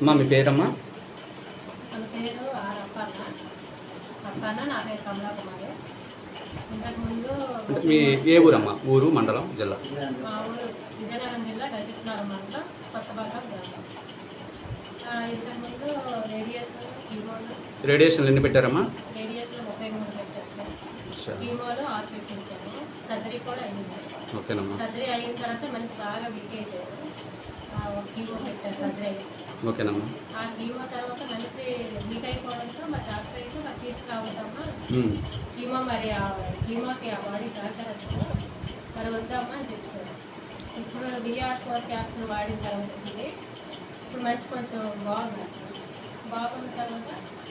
అమ్మా మీ పేరమ్మా? మన పేరు ఆర్ అప్పన్న నా పేరు కమలాకుమారి. ఇంతకుముందు మీ ఏ ఊరమ్మా? ఊరు, మండలం, జిల్లా? మా ఊరు విజయనగరం జిల్లా గజపతినగరం మండలం కొత్తపట్నం గ్రామం. ఇంతకుముందు కీమోలు రేడియేషన్లు ఎన్ని పెట్టారమ్మా? రేడియేషన్లు 33 పెట్టారు. కీమోలు 6 పెట్టించాము. సర్జరీ కూడా అయింది. ఓకేనమ్మా. సర్జరీ అయిన తర్వాత మనిషి బాగా వీక్ అయిపోయారు. ఒక కీమో పెట్టారు సర్జరీ అయ్యి. ఓకేనమ్మా. ఆ కీమో తర్వాత మనిషి వీక్ అయిపోవడంతో మా డాక్టర్ అయితే మరి తీసుకురావద్దమ్మా, కీమో మరి కీమోకి ఆ బాడీ సహకరిస్తాము, మరి వద్దామా అని చెప్పారు. ఇప్పుడు VR4 క్యాప్సూల్ వాడిన తర్వాత ఇప్పుడు మనిషి కొంచెం బాగున్న తర్వాత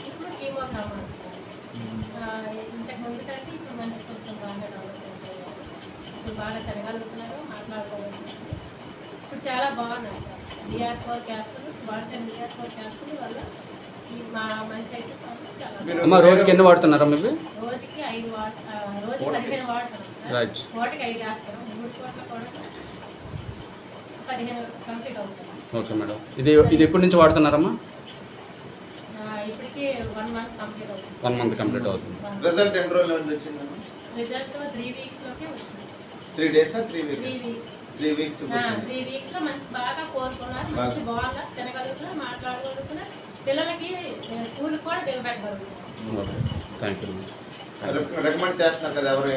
ఇప్పుడు కీమోకి రమ్మంటున్నారు. ఇంతకు ముందు కంటే ఇప్పుడు మనిషి కొంచెం బాగా డెవలప్ అయిపోయారు. ఇప్పుడు బాగా తిరగలుగుతున్నారు, మాట్లాడుకోగలుగుతున్నారు. ఇప్పుడు చాలా బాగున్నారు సార్. VR4 క్యాప్సూల్ వాడితే VR4 క్యాప్సూల్ వల్ల మా మనిషి అయితే చాలా. అమ్మా రోజుకి ఎన్ని వాడుతున్నారా మీరు? రోజుకి 5 రోజు 15 వాడతాం సార్. పూటకి 5 వేస్తాం. 3 పూటలు కూడా 15 కంప్లీట్ అవుతుంది. Okay madam. ఇది ఎప్పటి నుంచి వాడుతున్నారమ్మా? ఇప్పటికి 1 మంత్ కంప్లీట్ అవుతుంది. 1 మంత్ కంప్లీట్ అవుతుంది. రిజల్ట్ ఎన్ని రోజుల నుంచి వచ్చిందమ్మా? రిజల్ట్ 3 వీక్స్లోకే వచ్చింది. 3 days 3 weeks? 3 వీక్స్. 3 weeks 3 వీక్స్లో మనిషి బాగా కోరుకున్నారు. మనిషి బాగా తినగలుగుతున్నారు, మాట్లాడగలుగుతున్నారు. పిల్లలకి స్కూల్ కూడా దిగబెట్టగలుగుతున్నారు. Okay, thank you. రికమెండ్ చేస్తున్నారు కదా ఎవరు?